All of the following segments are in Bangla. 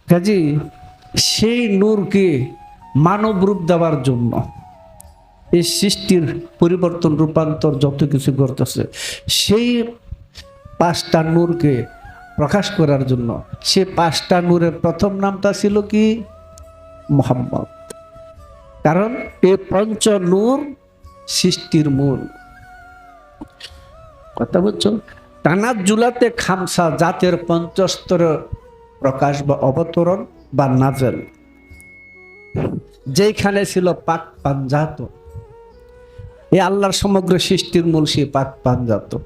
কাজী সেই নূরকে মানব রূপ দেওয়ার জন্য এই সৃষ্টির পরিবর্তন রূপান্তর যত কিছু করতেছে, সেই 5টা নূরকে প্রকাশ করার জন্য সে 5টা নূরের প্রথম নামটা ছিল কি? মুহাম্মদ। কারণ এই পঞ্চ নূর সৃষ্টির মূল। কথা বলছো? তানাজ্জুলাতে খামসা জাতের পঞ্চস্তর প্রকাশ বা অবতরণ বা নাজেল, যেখানে ছিল পাক পাঞ্জাত, এই আল্লাহর সমগ্র সৃষ্টির মূল সে পাক পাঞ্জাতন।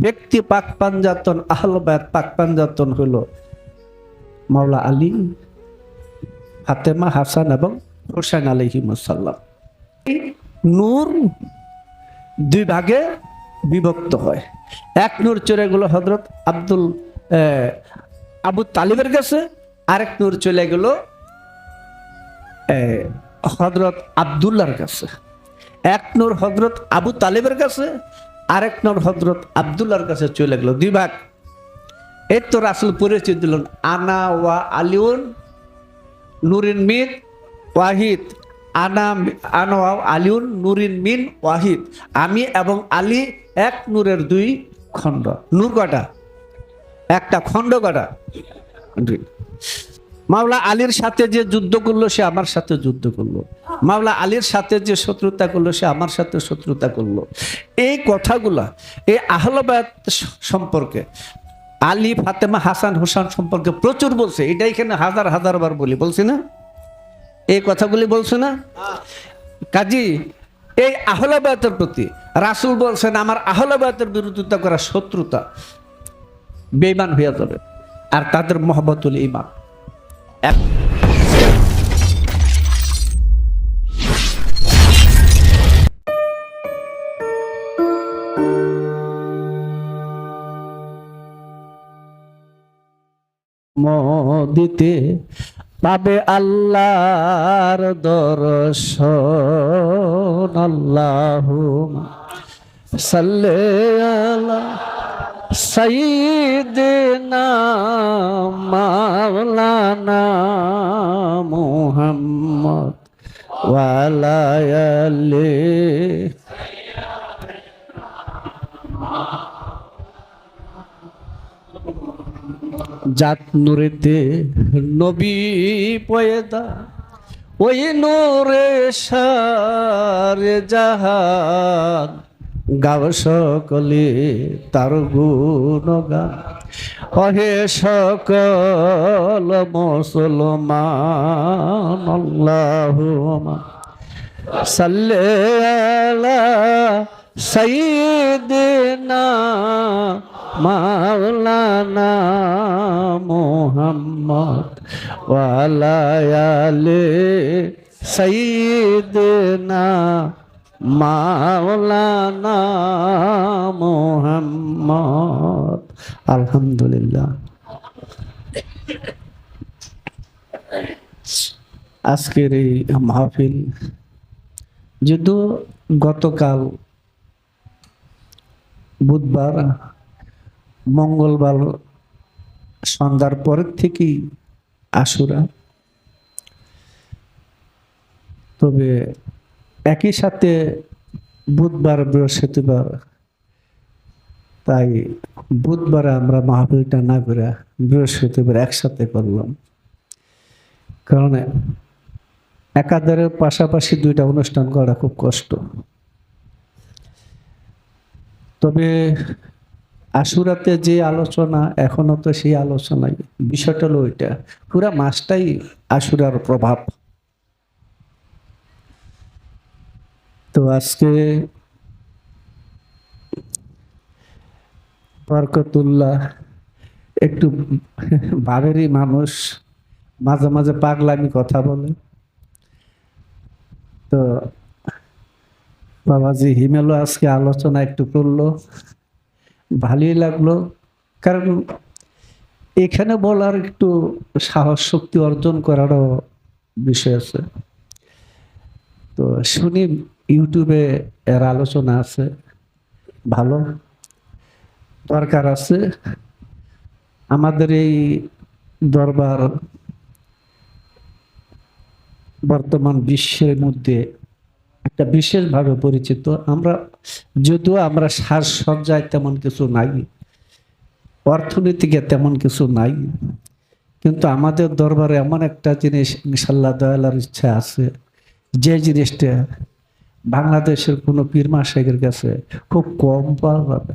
ব্যক্তি পাক পাঞ্জাতন, আহলে বায়াত পাক পাঞ্জাতন হলো মাওলা আলী, ফাতেমা, হাসান এবং হোসেন আলাইহিমুসসালাম। নূর 2 ভাগে বিভক্ত হয়। এক নূর চলে গেল হযরত আবু তালিবের কাছে, আরেক নূর চলে গেল হযরত আব্দুল্লাহর কাছে। এক নূর হযরত আবু তালিবের কাছে, আরেক নূর হযরত আব্দুল্লাহর কাছে চলে গেল। 2 ভাগ। এই তো রাসূল পরিচয় দিলেন, আনা ওয়া আলিউন নূরিন মিন ওয়াহিদ। আনা ওয়া আলিউন নূরিন মিন ওয়াহিদ। আমি এবং আলী এক নূরের 2 খণ্ড। নূর কটা? একটা। খণ্ড কটা? মাওলা আলীর সাথে যে যুদ্ধ করলো সে আমার সাথে যুদ্ধ করলো, মাওলা আলীর সাথে যে শত্রুতা করলো সে আমার সাথে শত্রুতা করলো। এই কথাগুলা এই আহলে বায়াত সম্পর্কে, আলী, ফাতেমা, হাসান, হোসেন সম্পর্কে প্রচুর বলছে। এটা এখানে হাজার হাজার বার বলছি না? এই কথাগুলি বলছে না? কাজী এই আহলে বায়াতের প্রতি রাসূল বলছেন, আমার আহলে বায়াতের বিরোধিতা করা শত্রুতা, বেঈমান হয়ে যাবে। আর তাদের মহব্বতুল ঈমান। মদিতে পাবে আল্লাহর দর্শন। আল্লাহুম্মা সাল্লি আলা সাইয়্যিদিনা মাওলানা মুহাম্মদ ওয়া আলা আলিহি। জাত নূরেতে নবী পয়দা, ওই নূরে সারে জাহান। গাও সকলে তার গুণগান, অহে সকল মুসলমান। আল্লাহুম্মা সাল্লি আলা সাইয়্যিদিনা মাওলানা মুহাম্মদ ওয়া আলা আলি সাইয়্যিদিনা মাওলানা মুহাম্মদ। আলহামদুলিল্লাহ। আজকের এই মাহফিল যদিও গতকাল বুধবার, মঙ্গলবার সন্ধ্যার পরের থেকেই আশুরা, তবে একই সাথে বুধবার বৃহস্পতিবার, তাই বুধবারে আমরা মাহফিলটা না করে বৃহস্পতিবার একসাথে করলাম। কারণ একাধারে পাশাপাশি 2টা অনুষ্ঠান করা খুব কষ্ট। তবে আশুরাতে যে আলোচনা, এখনো তো সেই আলোচনাই, বিষয়টা হলো ওইটা, পুরা মাসটাই আশুরার প্রভাব। তো আজকে বরকতুল্লাহ একটু বাবেরই মানুষ, মাঝে মাঝে পাগলামি কথা বলে। তো বাবাজি হিমেলও আজকে আলোচনা একটু করলো, ভালোই লাগলো। কারণ এখানে বলার একটু সাহস শক্তি অর্জন করারও বিষয় আছে। তো শুনি ইউটিউবে এর আলোচনা আছে, ভালো দরকার আছে। আমাদের এই দরবার বর্তমান বিশ্বের মধ্যে একটা বিশেষভাবে পরিচিত। আমরা যদিও আমরা সাজসজ্জায় তেমন কিছু নাই, অর্থনীতিকে তেমন কিছু নাই, কিন্তু আমাদের দরবারে এমন একটা জিনিস ইনশাল্লাহ দয়ালার ইচ্ছা আছে, যে জিনিসটা বাংলাদেশের কোনো পীর মাশায়েখের কাছে খুব কম পাওয়া যাবে।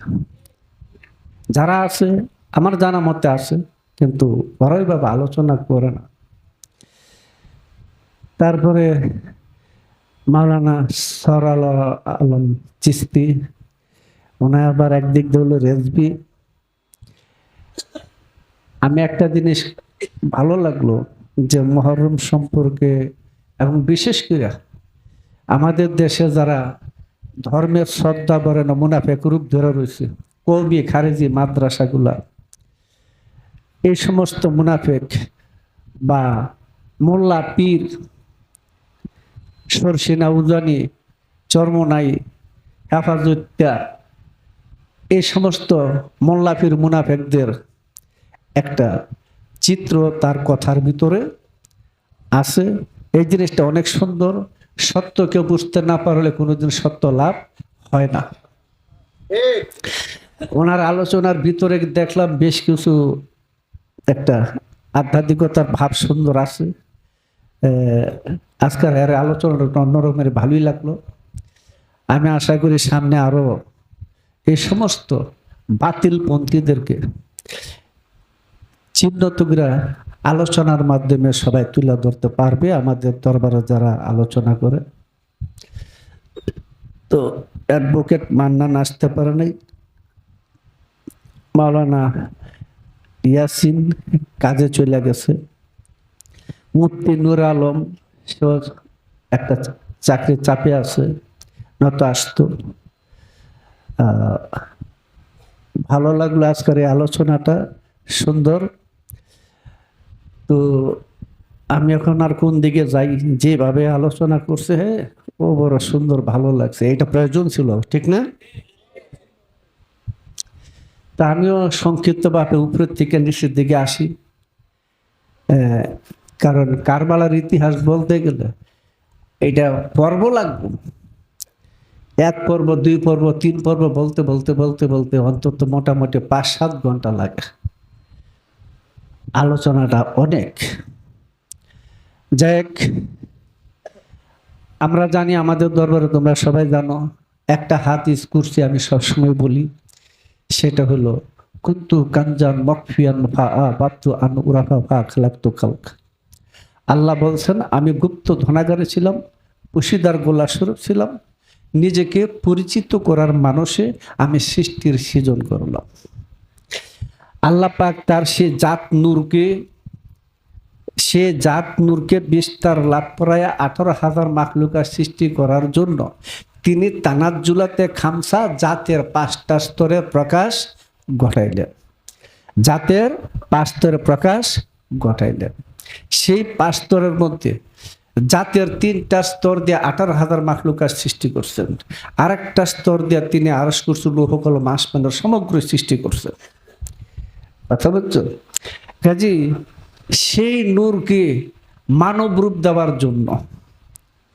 যারা আছে আমার জানা মতে আছে, কিন্তু ওরাই ভাবে আলোচনা করে না। তারপরে মাওলানা সরাল আলম চিস্তি, ওনার আবার একদিক দিয়ে হলো রেজবি। আমি একটা জিনিস ভালো লাগলো যে মুহররম সম্পর্কে, এবং বিশেষ করে আমাদের দেশে যারা ধর্মের শ্রদ্ধা করে না মুনাফেক রূপ ধরে রয়েছে, কওমি খারেজি মাদ্রাসাগুলা, এই সমস্ত মুনাফেক বা মোল্লা পীর সরসিনা উজানি চরমনাই হেফাজত্যা, এই সমস্ত মোল্লা পীর মুনাফেকদের একটা চিত্র তার কথার ভিতরে আছে। এই জিনিসটা অনেক সুন্দর। সত্য কেউ বুঝতে না পারলে কোনোদিন সত্য লাভ হয় না। ওনার আলোচনার ভিতরে দেখলাম বেশ কিছু একটা আধ্যাত্মিকতার ভাব সুন্দর আছে। আজকের এর আলোচনাটা অন্যরকমের ভালোই লাগলো। আমি আশা করি সামনে আরো এই সমস্ত বাতিল পন্থীদেরকে চিহ্নিতরা আলোচনার মাধ্যমে সবাই তুলে ধরতে পারবে। আমাদের দরবারে যারা আলোচনা করে, তো অ্যাডভোকেট মান্নান আসতে পারে নাই, মাওলানা ইয়াসিন কাজে চলে গেছে, মুফতি নূর আলম সেও একটা চাকরি চাপে আছে, নয়তো আসতো। ভালো লাগলো আজকের এই আলোচনাটা, সুন্দর। তো আমি এখন আর কোন দিকে যাই, যেভাবে আলোচনা করছে ও বড় সুন্দর, ভালো লাগছে, এটা প্রয়োজন ছিল, ঠিক না? তা আমিও সংক্ষিপ্তভাবে উপরের থেকে নিচের দিকে আসি। কারণ কারবালার ইতিহাস বলতে গেলে এটা পর্ব লাগবে, এক পর্ব, দুই পর্ব, তিন পর্ব বলতে বলতে বলতে বলতে অন্তত মোটামুটি 5-7 ঘন্টা লাগে। আলোচনাটা অনেক। যাই হোক, আমরা জানি আমাদের দরবারে, তোমরা সবাই জানো, একটা হাদিস কুরসি আমি সবসময় বলি, সেটা হলো কুন্তু কানজান মকফিয়ান বাত্তু আন উরাফা ফা খালাক্তু খালক। আল্লাহ বলছেন, আমি গুপ্ত ধনাগারে ছিলাম, পুশিদার গোলা স্বরূপ ছিলাম, নিজেকে পরিচিত করার মানুষে আমি সৃষ্টির সৃজন করলাম। আল্লাহ পাক তার সে জাত নূরকে বিস্তার লাভ করায় 18,000 মাখলুকার সৃষ্টি করার জন্য তিনি তানাজ্জুলাতে খামসা জাতের 5টা স্তরের প্রকাশ ঘটাইলেন। জাতের 5 স্তরের প্রকাশ ঘটাইলেন। সেই 5 স্তরের মধ্যে জাতের 3টা স্তর দিয়ে 18,000 মাখলুকার সৃষ্টি করছেন, আর একটা স্তর দিয়ে তিনি আরশ কুরসি লৌহ কলম আসমানের সমগ্র সৃষ্টি করছেন। কথা বলছো? কাজী সেই নূরকে মানব রূপ দেওয়ার জন্য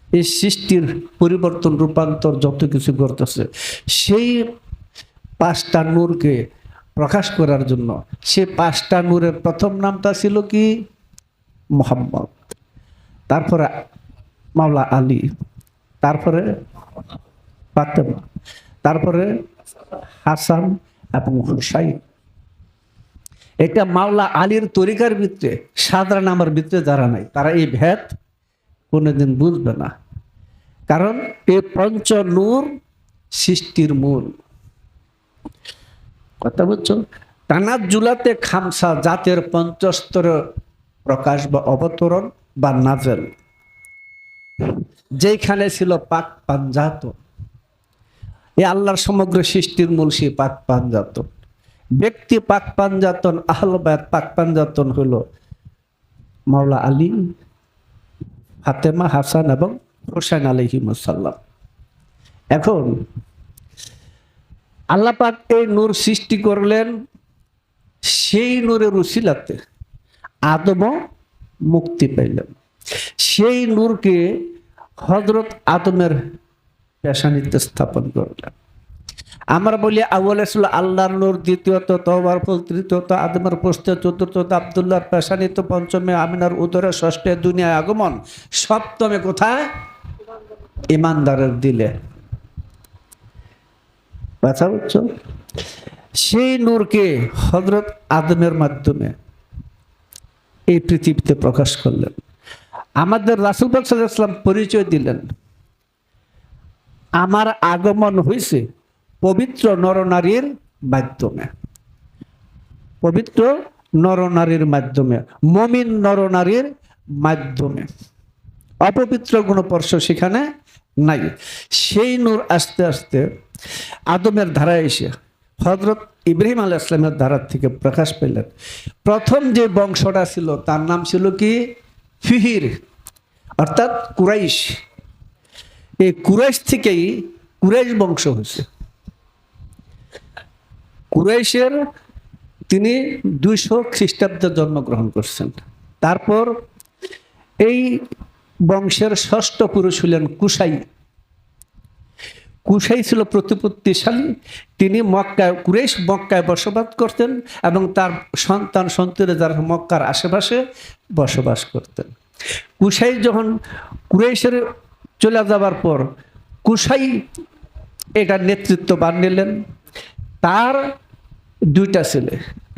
এই সৃষ্টির পরিবর্তন রূপান্তর যত কিছু করতেছে, সেই 5টা নূরকে প্রকাশ করার জন্য, সে 5টা নূরের প্রথম নামটা ছিল কি? মুহাম্মদ, তারপরে মাওলা আলী, তারপরে ফাতেমা, তারপরে হাসান এবং হুসাইন। এটা মাওলা আলীর তরিকার ভিতরে, সাধারণ আমার ভিতরে যারা নাই তারা এই ভেদ কোনোদিন বুঝবে না। কারণ এই পঞ্চ নূর সৃষ্টির মূল। কথা বলছো? তানাজ্জুলাতে খামসা জাতের 5 স্তরের প্রকাশ বা অবতরণ বা নাজেল, যেখানে ছিল পাক পাঞ্জাতন। এই আল্লাহর সমগ্র সৃষ্টির মূল সেই পাক পাঞ্জাতন। ব্যক্তি পাক পাঞ্জাতন, আহলে বায়াত পাক পাঞ্জাতন হলো মাওলা আলী, ফাতেমা, হাসান এবং হুসাইন আলাইহিমুস সালাম। এখন আল্লাহ পাক এই নূর সৃষ্টি করলেন, সেই নূরের উসিলাতে আদমও মুক্তি পাইলেন। সেই নূরকে হযরত আদমের পেশানিতে স্থাপন করলেন। আমরা বলি আউয়ালে ছিল আল্লাহর নূর, দ্বিতীয়ত তওবার ফুল, তৃতীয়ত আদমের পোস্তে, চতুর্থত আব্দুল্লাহর পেশানিতে, পঞ্চমে আমিনার উদরে, ষষ্ঠে দুনিয়ায় আগমন, সপ্তমে কোথায়? ইমানদারের দিলে। কথা বুঝছো? সেই নূরকে হযরত আদমের মাধ্যমে এই পৃথিবীতে প্রকাশ করলেন। আমাদের রাসূল পাক সাল্লাল্লাহু আলাইহি ওয়াসাল্লাম পরিচয় দিলেন, আমার আগমন হয়েছে পবিত্র নরনারীর মাধ্যমে, পবিত্র নরনারীর মাধ্যমে, মুমিন নরনারীর মাধ্যমে। অপবিত্র গুণস্পর্শ সেখানে নাই। সেই নূর আস্তে আস্তে আদমের ধারায় এসে হযরত ইব্রাহিম আলাইহিস সালামের ধারা থেকে প্রকাশ পেলেন। প্রথম যে বংশটা ছিল তার নাম ছিল কি? ফিহির, অর্থাৎ কুরাইশ। এই কুরাইশ থেকেই কুরাইশ বংশ হয়েছে। কুরাইশের তিনি 200 খ্রিস্টাব্দে জন্মগ্রহণ করছেন। তারপর এই বংশের ষষ্ঠ পুরুষ হলেন কুসাই। কুসাই ছিল প্রতিপত্তিশালী। তিনি মক্কায়, কুরাইশ মক্কায় বসবাস করতেন এবং তার সন্তান সন্ততি যারা মক্কার আশেপাশে বসবাস করতেন। কুসাই যখন কুরাইশের চলে যাবার পর কুসাই এটার নেতৃত্ববান নিলেন। তার 2টা ছেলে,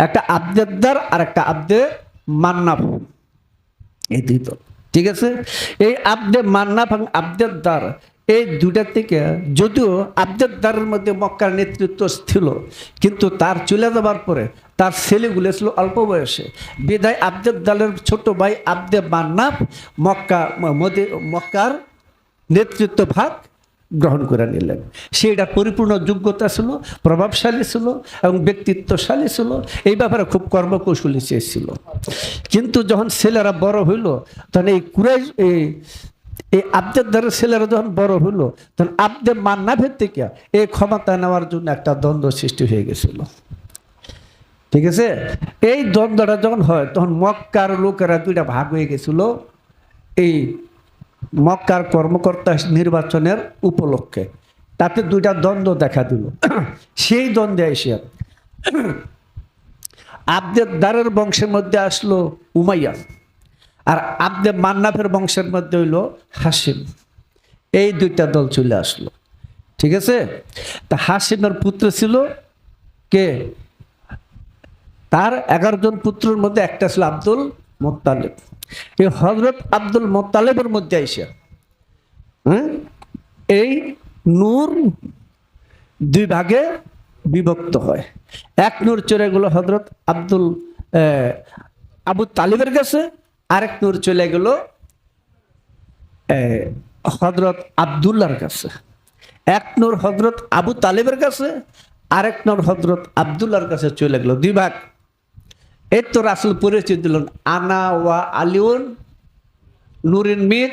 একটা আব্দেদ্দার আর একটা আব্দে মান্নাফ, এই 2 দল। ঠিক আছে? এই আব্দে মান্নাফ এবং আব্দেদ্দার, এই 2টা থেকে যদিও আব্দেদ্দারের মধ্যে মক্কার নেতৃত্ব ছিল, কিন্তু তার চলে যাবার পরে তার ছেলেগুলো ছিল অল্প বয়সে, বিদায় আব্দেদ্দারের ছোট ভাই আব্দে মান্নাফ মক্কার নেতৃত্ব ভাগ গ্রহণ করে নিলেন। সেটা পরিপূর্ণ যোগ্যতা ছিল, প্রভাবশালী ছিল এবং ব্যক্তিত্বশালী ছিল। এই ব্যাপারে খুব কর্মকৌশলী ছিল। কিন্তু যখন ছেলেরা বড় হইল, তখন এই কুরাইশ এই আব্দেদ্দারের ছেলেরা যখন বড় হইল, তখন আব্দে মান্নাফের থেকে এই ক্ষমতা নেওয়ার জন্য একটা দ্বন্দ্ব সৃষ্টি হয়ে গেছিল। ঠিক আছে? এই দ্বন্দ্বটা যখন হয়, তখন মক্কার লোকেরা 2টা ভাগ হয়ে গেছিল এই মক্কার কর্মকর্তা নির্বাচনের উপলক্ষে। তাতে 2টা দ্বন্দ্ব দেখা দিল। সেই দ্বন্দ্বে এসে আব্দেদ্দারের বংশের মধ্যে আসলো উমাইয়া, আর আব্দে মান্নাফের বংশের মধ্যে হইল হাসিম। এই 2টা দল চলে আসলো। ঠিক আছে? তা হাসিমের পুত্র ছিল কে? তার 11 জন পুত্রের মধ্যে একটা ছিল আব্দুল মুত্তালিব। এই হযরত আব্দুল মুত্তালিবের মধ্যে আইসা এই নূর 2 ভাগে বিভক্ত হয়। এক নূর চলে গেল হযরত আবু তালিবের কাছে, আরেক নূর চলে গেল হযরত আব্দুল্লাহর কাছে। এক নূর হযরত আবু তালিবের কাছে, আরেক নূর হযরত আব্দুল্লাহর কাছে চলে গেল। 2 ভাগ। এই তো রাসূল পরিচয় দিলেন, আনা ওয়া আলিউন নুরিন মিন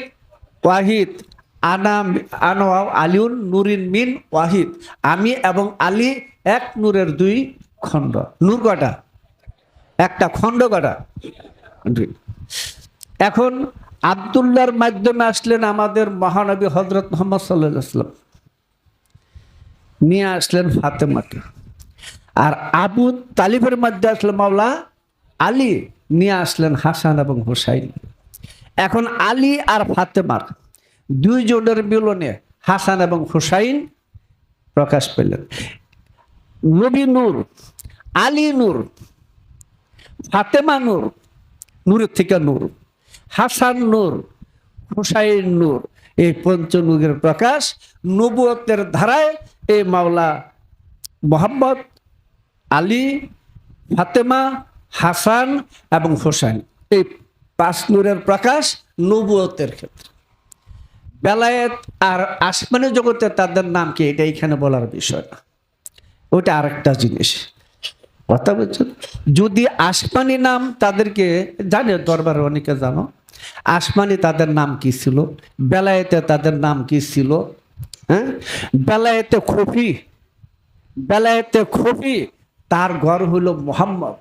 ওয়াহিদ। আনা ওয়া আলিউন নুরিন মিন ওয়াহিদ। আমি এবং আলী এক নূরের 2 খণ্ড। নূর কটা? একটা। খণ্ড কটা? 2। এখন আব্দুল্লাহর মাধ্যমে আসলেন আমাদের মহানবী হযরত মুহাম্মদ সাল্লাল্লাহু আলাইহি ওয়াসাল্লাম, নিয়ে আসলেন ফাতেমাকে। আর আবু তালিবের মধ্যে আসলে মাওলা আলী, নিয়ে আসলেন হাসান এবং হুসাইন। এখন আলী আর ফাতেমার 2 জনের মিলনে হাসান এবং হুসাইন প্রকাশ পেলেন। নবী নূর, আলী নূর, ফাতেমা নূর, নূরের থেকে নূর, হাসান নূর, হুসাইন নূর। এই পঞ্চনূরের প্রকাশ নবুয়তের ধারায় এই মাওলা মুহাম্মদ, আলী, ফাতেমা, হাসান এবং হুসাইন, এই 5 নূরের প্রকাশ নবুয়তের ক্ষেত্রে। বেলায়েত আর আসমানি জগতে তাদের নাম কি, এটা এখানে বলার বিষয় না, ওটা আরেকটা জিনিস। কথা বলছেন? যদি আসমানি নাম তাদেরকে জানে, দরবারে অনেকে জানো, আসমানি তাদের নাম কি ছিল, বেলায়েতে তাদের নাম কি ছিল। হ্যাঁ, বেলায়েতে খফি, তার ঘর হইল মুহাম্মদ।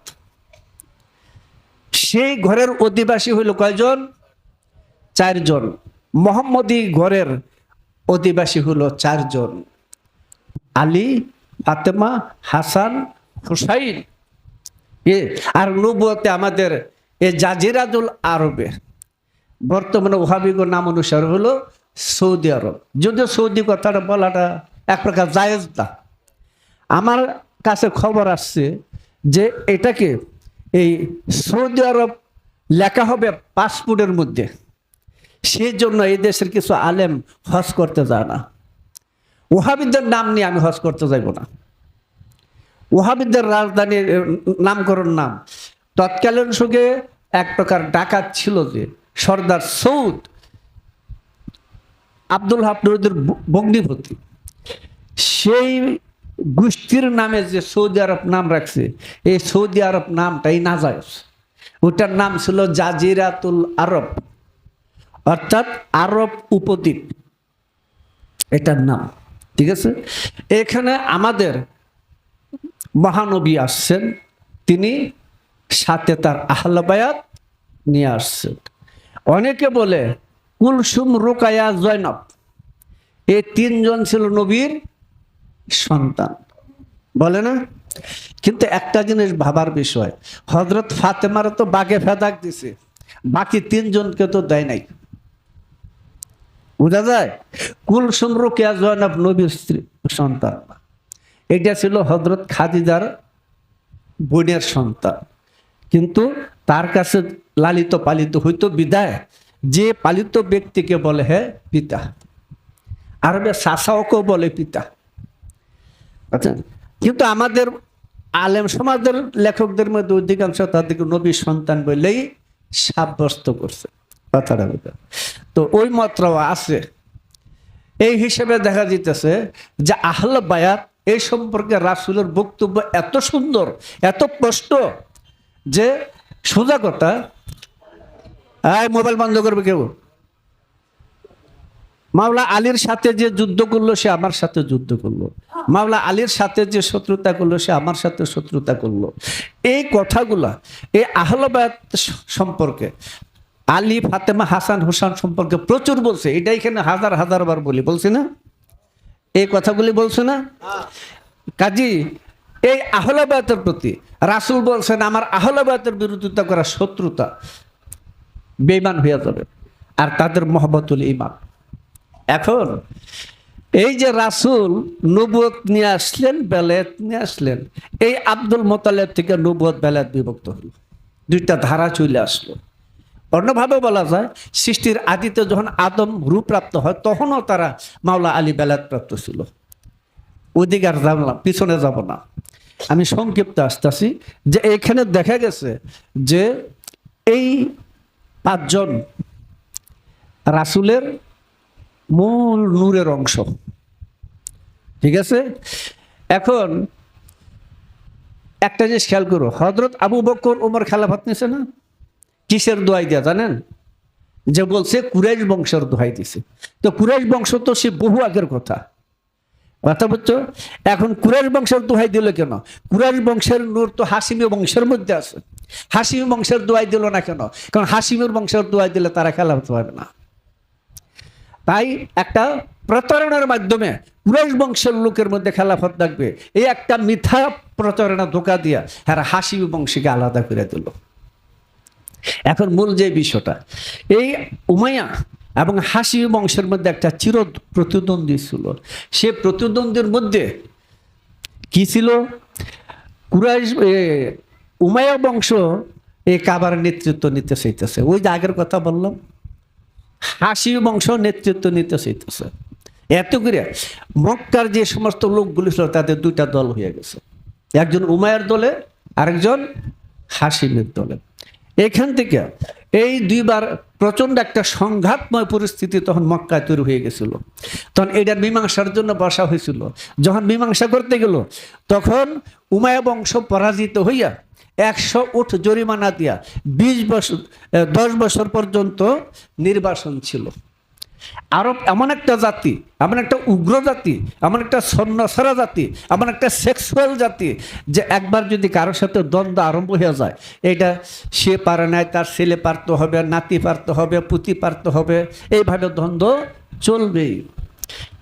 সেই ঘরের অধিবাসী হইল কয়জন? 4 জন, মোহাম্মদী ঘরের অধিবাসী হলো 4 জন, আলী, ফাতেমা, হাসান, হুসাইন। আর নবুয়তে আমাদের এই জাজিরাতুল আরবে, বর্তমানে ওহাবিগো নাম অনুসারে হলো সৌদি আরব। যদিও সৌদি কথাটা বলাটা এক প্রকার জায়েজ না। আমার কাছে খবর আসছে যে এটাকে এই সৌদি আরব লেখা হবে পাসপোর্টের মধ্যে, সেই জন্য এই দেশের কিছু আলেম হজ করতে যায় না। ওহাবিদের নাম নিয়ে আমি হজ করতে যাইব না। ওহাবিদের রাজধানীর নামকরণ নাম তৎকালীন যুগে এক প্রকার ডাকাত ছিল যে সর্দার সৌদ আব্দুল হাফনুরদের ভগ্নিপতি, সেই গোষ্ঠীর নামে যে সৌদি আরব নাম রাখছে, এই সৌদি আরব নামটাই নাজায়েজ। ওটার নাম ছিল জাজিরাতুল আরব, অর্থাৎ আরব উপদ্বীপ, এটার নাম। ঠিক আছে, এখানে আমাদের মহানবী আসছেন, তিনি সাথে তার আহলে বায়াত নিয়ে আসছেন। অনেকে বলে কুলসুম, রুকায়া, জয়নব, এই 3 জন ছিল নবীর সন্তান, বলে না? কিন্তু একটা জিনিস ভাবার বিষয়, হযরত ফাতেমার তো বাগে ফেদাক দিছে, বাকি 3 জনকে তো দেয় নাই। বোঝা যায়? কুলসুম, রুকায়া, জয়নব নবীর স্ত্রী সন্তান, এটা ছিল হযরত খাদিজার বোনের সন্তান। কিন্তু তার কাছে লালিত পালিত হইতো বিদায় যে পালিত ব্যক্তিকে বলে হে পিতা, আরবে চাচাওকেও বলে পিতা। আচ্ছা, কিন্তু আমাদের আলেম সমাজের লেখকদের মধ্যে অধিকাংশ তাদেরকে নবীর সন্তান বলেই সাব্যস্ত করছে কথাটা। তো ওই মাত্রাও আছে। এই হিসেবে দেখা যাইতেছে যে আহলে বায়াত এই সম্পর্কে রাসূলের বক্তব্য এত সুন্দর, এত স্পষ্ট যে সোজা কথা। মোবাইল বন্ধ করবে কেউ? মাওলা আলীর সাথে যে যুদ্ধ করলো সে আমার সাথে যুদ্ধ করলো, মাওলা আলীর সাথে যে শত্রুতা করলো সে আমার সাথে শত্রুতা করলো। এই কথাগুলা এই আহলে বায়াত সম্পর্কে, আলী, ফাতেমা, হাসান, হুসাইন সম্পর্কে প্রচুর বলছে। এটা এখানে হাজার হাজার বার বলছি না? এই কথাগুলি বলছে না? কাজী এই আহলে বায়াতের প্রতি রাসূল বলছেন, আমার আহলে বায়াতের বিরোধিতা করা শত্রুতা, বেঈমান হয়ে যাবে, আর তাদের মহব্বতুল ঈমান। এখন এই যে রাসূল নবুয়ত নিয়ে আসলেন, বেলায়েত নিয়ে আসলেন, এই আব্দুল মুত্তালিব থেকে নবুয়ত বেলায়েত বিভক্ত হলো, 2টা ধারা চলে আসলো। অন্যভাবে বলা যায়, সৃষ্টির আদিতে যখন আদম রূপপ্রাপ্ত হয় তখনও তারা মাওলা আলী বেলায়েত প্রাপ্ত ছিল। ওদিকে আর যাব না, পিছনে যাব না, আমি সংক্ষিপ্ত আসতেছি। যে এখানে দেখা গেছে যে এই 5 জন রাসূলের মূল নূরের অংশ। ঠিক আছে, এখন একটা জিনিস খেয়াল করো, হযরত আবু বকর ওমর খেলাফত নিছে না? কিসের দোহাই দিয়া জানেন? যে বলছে কুরাইশ বংশের দোহাই দিছে। তো কুরাইশ বংশ তো সে বহু আগের কথা বুঝছো? এখন কুরাইশ বংশের দোহাই দিল কেন? কুরাইশ বংশের নূর তো হাশিমি বংশের মধ্যে আছে। হাশিমি বংশের দোহাই দিল না কেন? কারণ হাশিমের বংশের দোহাই দিলে তারা খেলাফত পাবে না। তাই একটা প্রতারণার মাধ্যমে কুরাইশ বংশের লোকের মধ্যে খেলাফত থাকবে, এই একটা মিথ্যা প্রতারণা ধোঁকা দিয়া হ্যাঁ হাশিমি বংশীকে আলাদা করে দিল। এখন মূল যে বিষয়টা, এই উমাইয়া এবং হাশিমি বংশের মধ্যে একটা চির প্রতিদ্বন্দ্বী ছিল। সে প্রতিদ্বন্দ্বীর মধ্যে কি ছিল? কুরাইশ উমাইয়া বংশ এই কাবার নেতৃত্ব নিতে চাইতেছে। ওই যে আগের কথা বললাম, হাশিমি বংশ নেতৃত্ব নিতে চাইতেছে। এত করে মক্কার যে সমস্ত লোকগুলি ছিল তাদের 2টা দল হয়ে গেছে, একজন উমাইয়ার দলে, আরেকজন হাশিমের দলে। এখান থেকে এই 2বার প্রচন্ড একটা সংঘাতময় পরিস্থিতি তখন মক্কায় তৈরি হয়ে গেছিল। তখন এটার মীমাংসার জন্য বসা হয়েছিল। যখন মীমাংসা করতে গেল তখন উমাইয়া বংশ পরাজিত হইয়া 100 উট জরিমানা দিয়া 10 বছর পর্যন্ত নির্বাসন ছিল। আরব এমন একটা জাতি, এমন একটা উগ্র জাতি, এমন একটা সন্ন্যাসরা জাতি, এমন একটা সেক্সুয়াল জাতি, যে একবার যদি কারোর সাথে দ্বন্দ্ব আরম্ভ হয়ে যায়, এটা সে পারে নাই, তার ছেলে পারতে হবে, নাতি পারতে হবে, পুতি পারতে হবে, এইভাবে দ্বন্দ্ব চলবেই।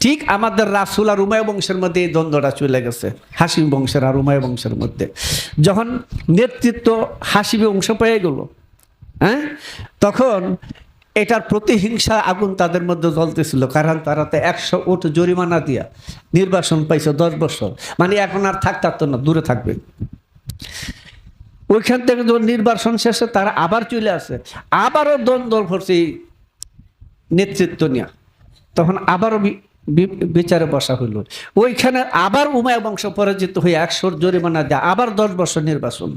ঠিক আমাদের রাসূল আর উমাইয়া বংশের মধ্যে এই দ্বন্দ্বটা চলে গেছে, হাসিম বংশের আর উমাইয়া বংশের মধ্যে। যখন নেতৃত্ব হাসিমি বংশ পেয়ে গেল, হ্যাঁ, তখন এটার প্রতিহিংসা আগুন তাদের মধ্যে জ্বলতেছিল, কারণ তারা তো 100 উট জরিমানা দিয়া নির্বাসন পাইছে 10 বছর, মানে এখন আর থাকতো না, দূরে থাকবে। ওইখান থেকে যখন নির্বাসন শেষে তারা আবার চলে আসে, আবারও দ্বন্দ্ব ভরছে নেতৃত্ব নিয়ে, তখন আবারও বিচারে বসা হইল। ওইখানে আবার উমাইয়া বংশ পরাজিত হয়ে 100 জরিমানা দেয়, আবার 10 বছর নির্বাসন।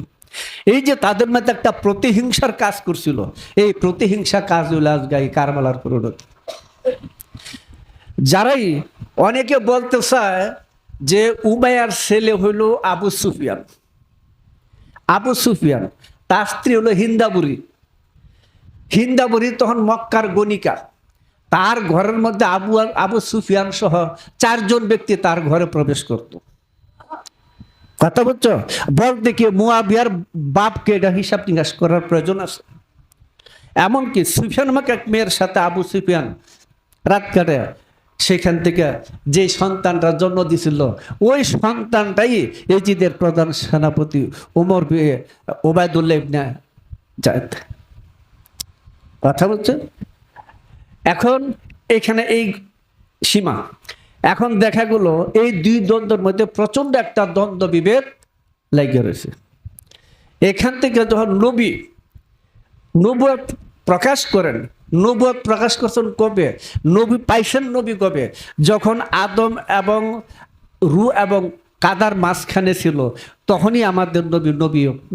এই যে তাদের মধ্যে একটা প্রতিহিংসার কাজ করছিল, এই প্রতিহিংসা কাজ হইল আজকে কারবালার পরিণতি। যারাই অনেকে বলতে চায় যে উমাইয়ার ছেলে হইল আবু সুফিয়ান। আবু সুফিয়ান, তার স্ত্রী হলো হিন্দাবুরি। হিন্দাবুরি তখন মক্কার গণিকা। তার ঘরের মধ্যে আবু সুফিয়ান সহ 4 জন ব্যক্তি তার ঘরে প্রবেশ করত। কথা বলছো? বলতে কি মুয়াবিয়ার বাপকে এটা হিসাব নিকাশ করার প্রয়োজন আছে। এমনকি সুফিয়ান আমাকে এক মেয়ের সাথে আবু সুফিয়ান রাত কাটে, সেখান থেকে যে সন্তানটা জন্ম দিছিল, ওই সন্তানটাই এজিদের প্রধান সেনাপতি ওমর ওবায়দুল্লাহ ইবনে জায়েদ। কথা বলছে? এখন এখানে এই সীমা, এখন দেখা গেল এই 2 দ্বন্দ্বের মধ্যে প্রচন্ড একটা দ্বন্দ্ব বিভেদ লেগে রয়েছে। এখান থেকে যখন নবুয়ত প্রকাশ করেন, নবুয়ত প্রকাশ করছেন কবে? নবী পাইছেন নবী কবে? যখন আদম এবং রু এবং কাদার মাঝখানে ছিল, তখনই আমাদের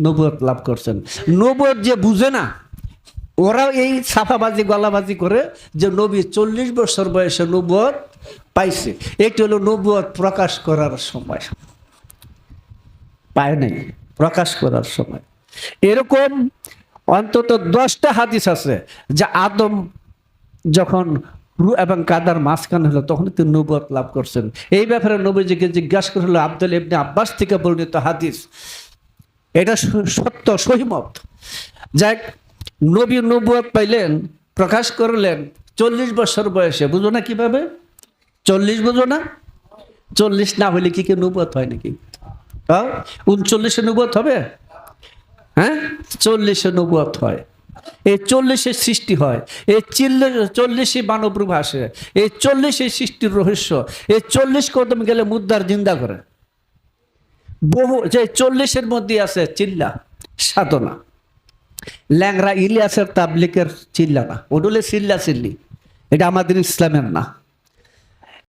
নবুয়ত লাভ করছেন। নবুয়ত যে বুঝে না, ওরাও এই ছাপাবাজি গলাবাজি করে যে নবী 40 বছর বয়সে নবুয়ত পাইছে। এটি হলো নবুয়ত প্রকাশ করার সময়, পায় নাই প্রকাশ করার সময়। এরকম অন্তত 10টা হাদিস আছে যে আদম যখন রু এবং কাদার মাঝখানে হলো, তখন তিনি নবুয়ত লাভ করছেন। এই ব্যাপারে নবীজিকে জিজ্ঞাসা করে হলো আব্দুল্লাহ ইবনে আব্বাস থেকে বর্ণিত হাদিস, এটা সত্য সহিমত। যাক, নবী নবুয়ত পাইলেন, প্রকাশ করলেন 40 বছর বয়সে। বুঝো না কিভাবে? 40 বুঝো না? 40 না হলে কি নবুয়ত হয় নাকি? 39-এ নবুয়ত হবে? হ্যাঁ, 40-এ নবুয়ত হয়। এই 40-এ সৃষ্টি হয়, এই 40-এ মানব রূপ আসে, এই 40-এ সৃষ্টির রহস্য। এই 40 কদম গেলে মুদ্রার জিন্দা করে। বহু যে 40-এর মধ্যে আছে চিল্লা সাধনা। ল্যাংরা ইলিয়াসের তাবলিকের চিল্লা না, ওডলে চিল্লা চিল্লি, এটা আমাদের ইসলামের না।